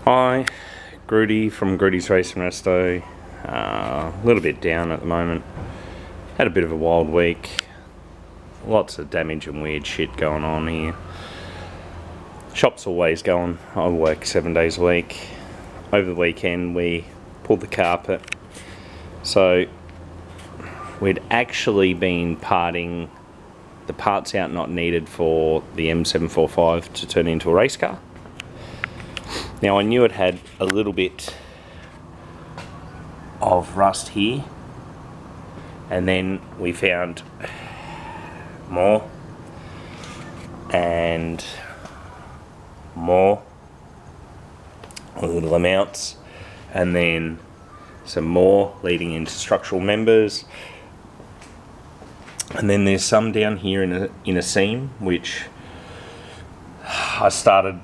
Hi, Grudy from Grudy's Racing Resto. A little bit down at the moment. Had a bit of a wild week. Lots of damage and weird shit going on here. Shop's always going. I work 7 days a week. Over the weekend we pulled the carpet. So we'd actually been parting the parts out not needed for the m745 to turn into a race car. Now I knew it had a little bit of rust here, and then we found more and more little amounts, and then some more leading into structural members, and then there's some down here in a seam which I started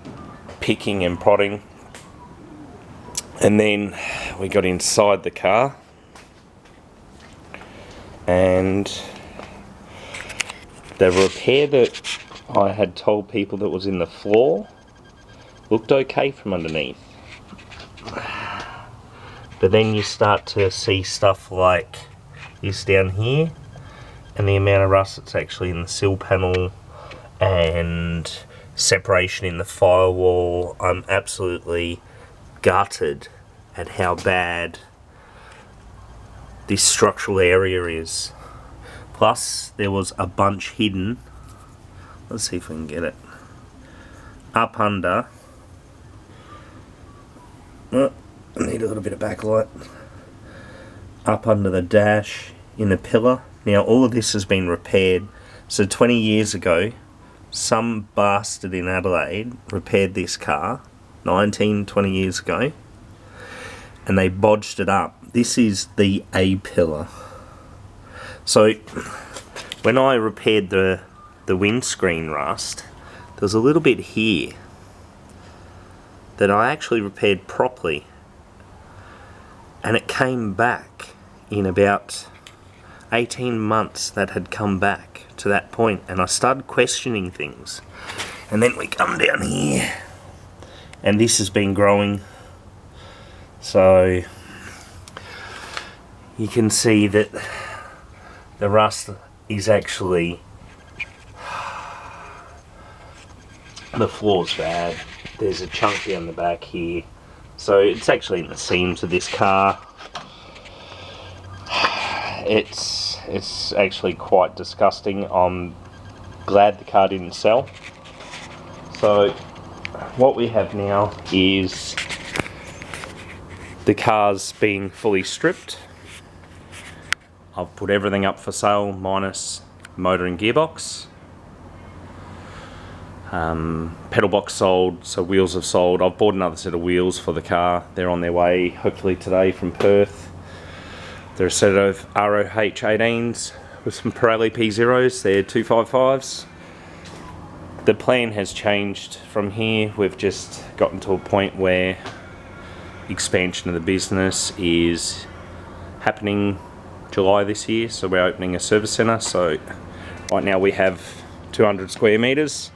picking and prodding. And then we got inside the car, and the repair that I had told people that was in the floor looked okay from underneath. But then you start to see stuff like this down here, and the amount of rust that's actually in the sill panel and separation in the firewall. I'm absolutely gutted at how bad this structural area is. Plus there was a bunch hidden, let's see if we can get it, up under, I need a little bit of backlight, up under the dash, in the pillar. Now all of this has been repaired. So 20 years ago some bastard in Adelaide repaired this car 20 years ago, and they bodged it up. This is the A pillar. So when I repaired the windscreen rust, there was a little bit here that I actually repaired properly, and it came back in about 18 months. That had come back to that point, and I started questioning things. And then we come down here, and this has been growing, so you can see that the rust is actually, the floor's bad. There's a chunk down the back here, so it's actually in the seams of this car. It's actually quite disgusting. I'm glad the car didn't sell. So what we have now is the car's being fully stripped. I've put everything up for sale minus motor and gearbox. Pedal box sold, so wheels have sold. I've bought another set of wheels for the car. They're on their way hopefully today from Perth. They're a set of ROH 18s with some Pirelli P0s. They're 255s. The plan has changed from here. We've just gotten to a point where expansion of the business is happening July this year, so we're opening a service centre. So right now we have 200 square metres,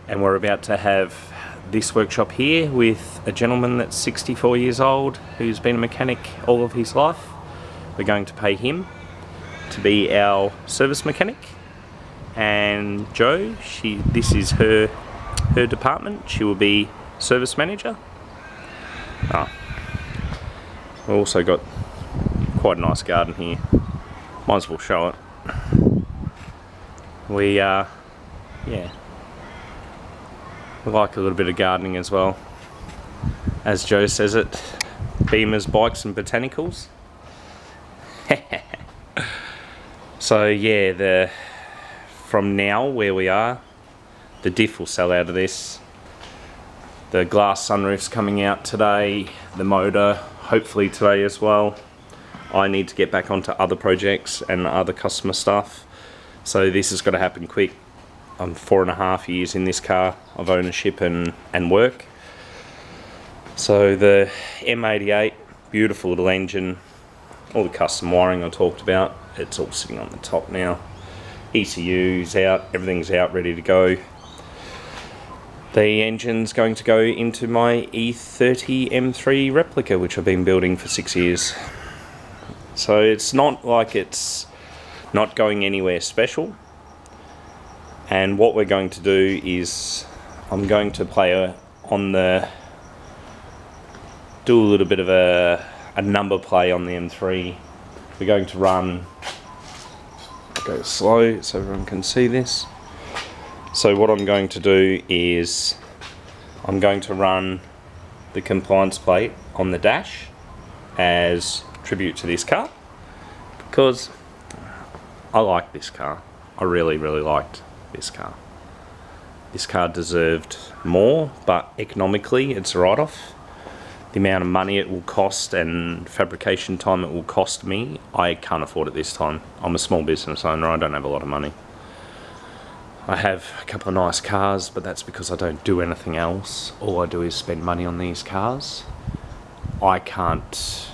and we're about to have this workshop here with a gentleman that's 64 years old who's been a mechanic all of his life. We're going to pay him to be our service mechanic, and Jo, this is her department. She will be service manager. We've also got quite a nice garden here. Might as well show it. We like a little bit of gardening as well. As Jo says it, beamers, bikes and botanicals. So yeah, from now where we are, the diff will sell out of this. The glass sunroof's coming out today, the motor hopefully today as well. I need to get back onto other projects and other customer stuff, so this has got to happen quick. I'm 4.5 years in this car of ownership and work. So the M88, beautiful little engine, all the custom wiring I talked about, it's all sitting on the top now. ECU's out, everything's out, ready to go. The engine's going to go into my E30 M3 replica, which I've been building for 6 years. So it's not like it's not going anywhere special. And what we're going to do is I'm going to do a little bit of a number play on the M3. We're going to run, go slow so everyone can see this. So what I'm going to do is I'm going to run the compliance plate on the dash as tribute to this car, because I like this car. I really liked this car. This car deserved more, but economically it's a write-off. The amount of money it will cost and fabrication time it will cost me, I can't afford it this time. I'm a small business owner, I don't have a lot of money. I have a couple of nice cars, but that's because I don't do anything else. All I do is spend money on these cars. I can't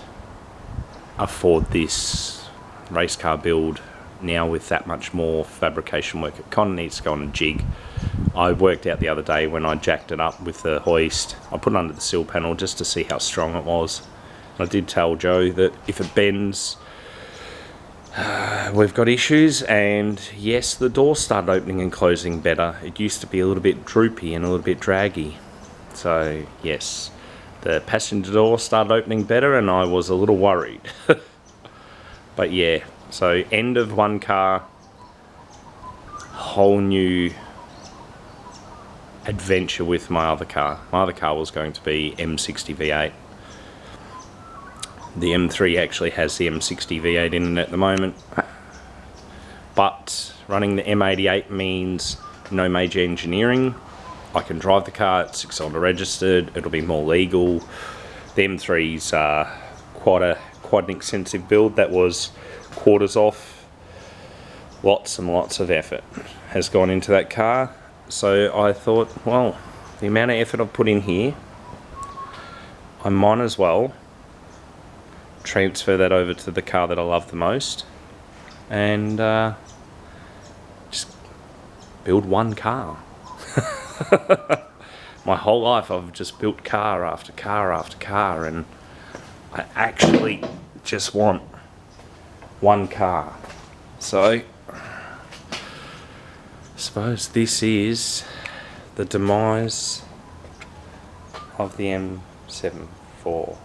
afford this race car build now with that much more fabrication work. It kind of needs to go on a jig. I worked out the other day when I jacked it up with the hoist, I put it under the sill panel just to see how strong it was. And I did tell Joe that if it bends, we've got issues. And yes, the door started opening and closing better. It used to be a little bit droopy and a little bit draggy. So yes, the passenger door started opening better and I was a little worried. But yeah, so end of one car, whole new adventure with my other car. My other car was going to be m60v8. The M3 actually has the m60 V8 in it at the moment, but running the M88 means no major engineering. I can drive the car, it's 6-cylinder registered, it'll be more legal. The M3's quite an extensive build that was quarters off. Lots and lots of effort has gone into that car. So I thought, well, the amount of effort I've put in here, I might as well transfer that over to the car that I love the most and just build one car. My whole life I've just built car after car after car, and I actually just want one car. So I suppose this is the demise of the M745i.